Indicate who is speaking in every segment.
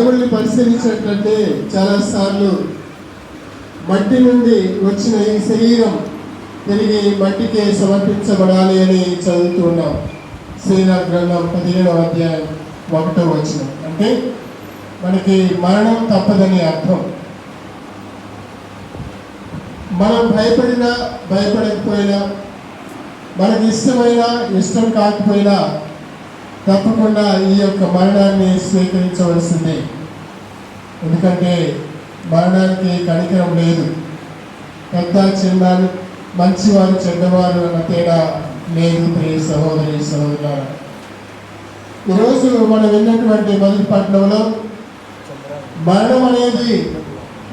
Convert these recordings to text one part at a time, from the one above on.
Speaker 1: బైబిల్ని పరిశీలించినట్లయితే చాలాసార్లు మట్టి నుండి వచ్చిన ఈ శరీరం తిరిగి మట్టికే సమర్పించబడాలి అని చదువుతున్నాం. శరీర గ్రంథం 15వ అధ్యాయం 1వ వచనం. అంటే మనకి మరణం తప్పదని అర్థం. మనం భయపడినా భయపడకపోయినా, మనకి ఇష్టమైనా ఇష్టం కాకపోయినా తప్పకుండా ఈ యొక్క మరణాన్ని స్వీకరించవలసిందే. ఎందుకంటే మరణానికి కనికరం లేదు. పెద్ద చిన్నాలు, మంచివారు చెడ్డవారు అన్న తేడా లేదు. ప్రియ సహోదరి సహోదరులారా, ఈరోజు మనం విన్నటువంటి మొదటి పట్టణంలో మరణం అనేది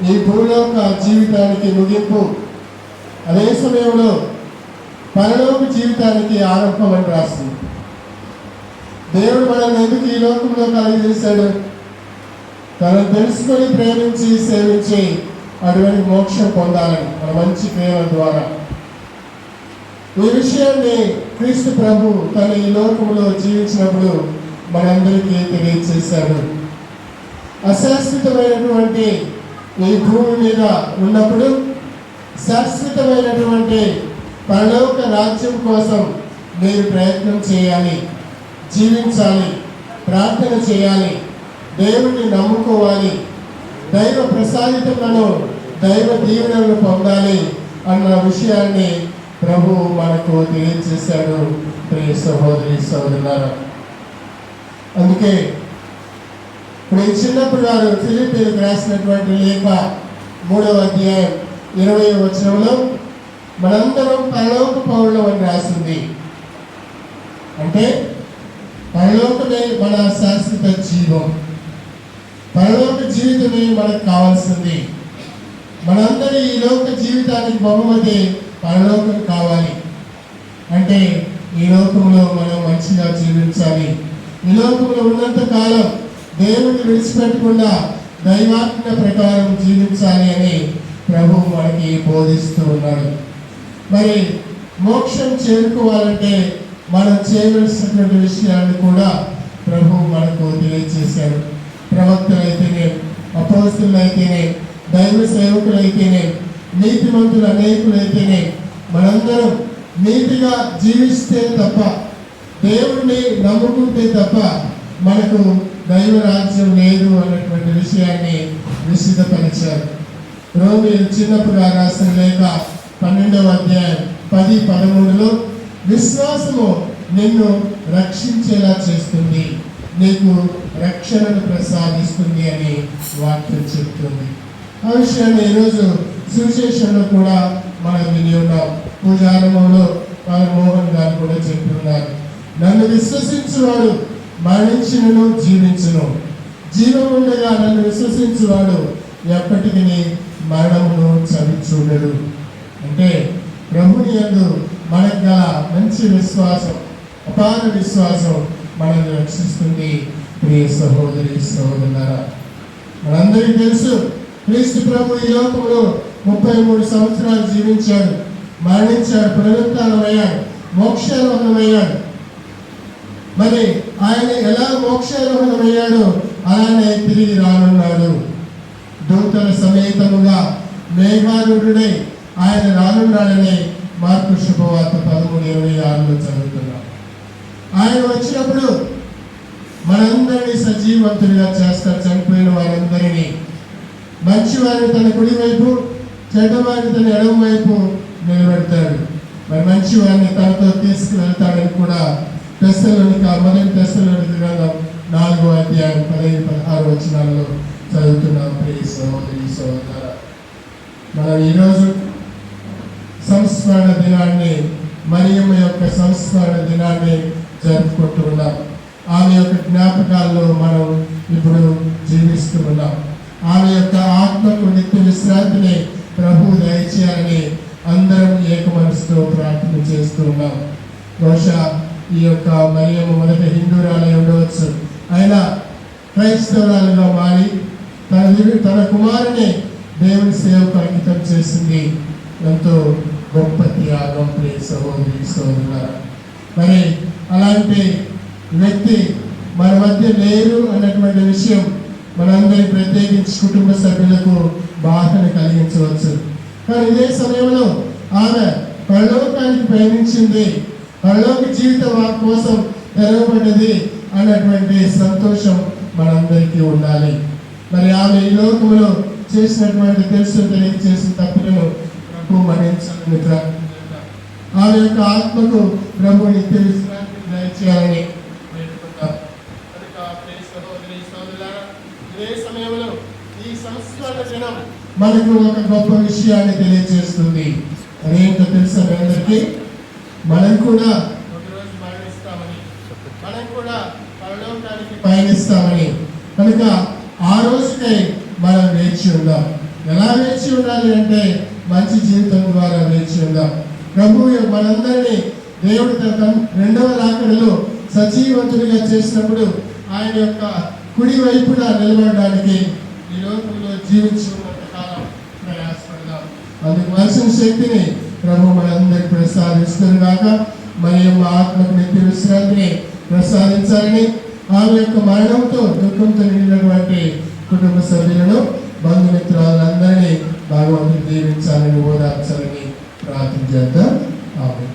Speaker 1: ఈ భూలోక జీవితానికి ముగింపు, అదే సమయంలో పరలోక జీవితానికి ఆరంభం అని రాస్తుంది. దేవుడు మనల్ని ఎందుకు ఈ లోకంలో కలిగజేశాడు? తనను తెలుసుకొని ప్రేమించి సేవించి అటువంటి మోక్షం పొందాలని, మన మంచి క్రియల ద్వారా. ఈ విషయాన్ని క్రీస్తు ప్రభు తన ఈ లోకంలో జీవించినప్పుడు మనందరికీ తెలియజేశాడు. అశాశ్వతమైనటువంటి ఈ భూమి మీద ఉన్నప్పుడు శాశ్వతమైనటువంటి పరలోక రాజ్యం కోసం మీరు ప్రయత్నం చేయాలి, జీవించాలి, ప్రార్థన చేయాలి, దేవుణ్ణి నమ్ముకోవాలి, దైవ ప్రసాదితలను, దైవ దీవెనలను పొందాలి అన్న విషయాన్ని ప్రభు మనకు తెలియజేశాడు. ప్రియ సహోదరి సహోదరులారా, అందుకే ఇప్పుడు చిన్నప్పుడు వారు ఫిలిప్పీలకు రాసినటువంటి లేఖ 3వ అధ్యాయం 20వ వచనంలో మనందరం పరలోక పౌరులం అని రాసింది. అంటే పరలోకమే మన శాశ్వత జీవం, పరలోక జీవితమే మనకు కావాల్సింది. మనందరి ఈ లోక జీవితానికి బహుమతి పరలోకం కావాలి. అంటే ఈ లోకంలో మనం మంచిగా జీవించాలి. ఈ లోకంలో ఉన్నంత కాలం దేవుడిని విడిచిపెట్టకుండా దైవాజ్ఞ ప్రకారం జీవించాలి అని ప్రభు మనకి బోధిస్తూ ఉన్నాడు. మరి మోక్షం చేరుకోవాలంటే మనం చేయవలసినటువంటి విషయాన్ని కూడా ప్రభు మనకు తెలియజేశాడు. ప్రవక్తలైతేనే, అపోస్తలులైతేనే, దైవ సేవకులైతేనే, నీతిమంతులు అనేకులైతేనే మనందరం నీతిగా జీవిస్తే తప్ప, దేవుణ్ణి నమ్ముకుంటే తప్ప మనకు దైవ రాజ్యం లేదు అన్నటువంటి విషయాన్ని విశదపరిచారు. రోమీయులు చిన్నప్పుడు రాసిన లేఖ 12వ అధ్యాయం 10-13లో విశ్వాసము నిన్ను రక్షించేలా చేస్తుంది, నీకు రక్షణను ప్రసాదిస్తుంది అని వాక్యం చెప్తుంది. ఆ విషయాన్ని ఈరోజు సువిశేషంలో కూడా మనం విని ఉన్నాం. పూజారంభంలో మోహన్ గారు కూడా చెప్తున్నారు, నన్ను విశ్వసించువాడు మరణించినను జీవించును, జీవం ఉండగా నన్ను విశ్వసించువాడు ఎప్పటికీ మరణమును చవి చూడడు. అంటే ప్రభుని యందు మనకు గల మంచి విశ్వాసం, అపార విశ్వాసం మనల్ని రక్షిస్తుంది. ప్రియ సహోదరి సహోదరులారా, మనందరికీ తెలుసు క్రీస్తు ప్రభు ఈ లోకంలో 33 సంవత్సరాలు జీవించాడు, మరణించాడు, పునరుత్థానమయ్యాడు, మోక్షారోహణమయ్యాడు. మరి ఆయన ఎలా మోక్షారోహణమయ్యాడో అలానే తిరిగి రానున్నాడు. దూతల సమేతముగా మేఘారూఢుడై ఆయన రానున్నాడని మార్కు శుభవార్త 13:26లో చదువుతున్నాం. ఆయన వచ్చినప్పుడు మనందరినీ సజీవంతులుగా చేస్తారు. చనిపోయిన వారందరినీ, మంచివారిని తన కుడి వైపు, చెడ్డవారిని తన ఎడమ వైపు నిలబెడతాడు. మరి మంచివారిని తనతో తీసుకువెళ్తాడని కూడా మొదటి తెస్సలోనిక గ్రంథం 4వ అధ్యాయం 15-16 వచనాల్లో చదువుతున్నాం. ప్రియ సహోదరి సహోదరులారా, మనం ఈరోజు సంస్మరణ దినాన్ని, మరియమ్మ యొక్క సంస్మరణ దినాన్ని జరుపుకుంటూ ఉన్నాం. ఆమె యొక్క జ్ఞాపకాల్లో మనం ఇప్పుడు జీవిస్తూ ఉన్నాం. ఆమె యొక్క ఆత్మకు నిత్య విశ్రాంతిని ప్రభు దయచేయాలని అందరం ఏక మనసుతో ప్రార్థన చేస్తూ ఉన్నాం. బహుశా ఈ యొక్క మరియమ్మ మొదట హిందూరాలై ఉండవచ్చు, అయినా క్రైస్తవురాలుగా మారి తన కుమారుని దేవుని సేవకు అంకితం చేసింది. ఎంతో గొప్ప త్యాగం. ప్రియ సహోదరి సహోదరులారా, మరి అలాంటి వ్యక్తి మన మధ్య లేరు అన్నటువంటి విషయం మనందరి ప్రత్యేకించి కుటుంబ సభ్యులకు బాధను కలిగించవచ్చు. కానీ ఇదే సమయంలో ఆమె పరలోకానికి ప్రయాణించింది, పరలోక జీవితం ఆ కోసం తెరవబడ్డది అన్నటువంటి సంతోషం మనందరికీ ఉండాలి. మరి ఆమె ఈ లోకంలో చేసినటువంటి తెలుసు తెలియక చేసిన తప్పులను ప్రభు మన్నించాలని ప్రార్థించారు. ఆమె యొక్క ఆత్మకు ప్రభు నిత్య విశ్రాంతి దయచేయాలని వేడుకుంటాం. కనుక ప్రియ సహోదరి సోదరులారా, ఇదే సమయంలో ఈ సంస్కరణ దినం మనకు ఒక గొప్ప విషయాన్ని తెలియజేస్తుంది. అదేంటో తెలుసా మీ అందరికీ? మనం కూడా ఒకరోజు మరణిస్తామని, మనం కూడా పరలోకానికి పయనిస్తామని. కనుక ఆ రోజుకై మనం వేచి ఉందాం. ఎలా వేచి ఉండాలి అంటే మంచి జీవితం ద్వారా వేచి ఉందాం. ప్రభువు మనందరినీ దేవుడు తన రెండవ రాకడలో సజీవంతుడిగా చేసినప్పుడు ఆయన యొక్క కుడి వైపున నిలబడడానికి ఈ లోకంలో జీవించుకున్నంత కాలం ప్రయాసపడదాం. అందుకు మనసిన శక్తిని ప్రభు మనందరికి ప్రసాదిస్తుంది కాక మరి ఆత్మకు నిత్య విశ్రాంతిని ప్రసాదించాలని, ఆమె యొక్క మరణంతో దుఃఖంతో నిండినటువంటి కుటుంబ సభ్యులను బంధుమిత్రులందరినీ భగవంతుడు దీవించాలని ఓదార్చాలని ప్రార్థన చేద్దాం. ఆమేన్.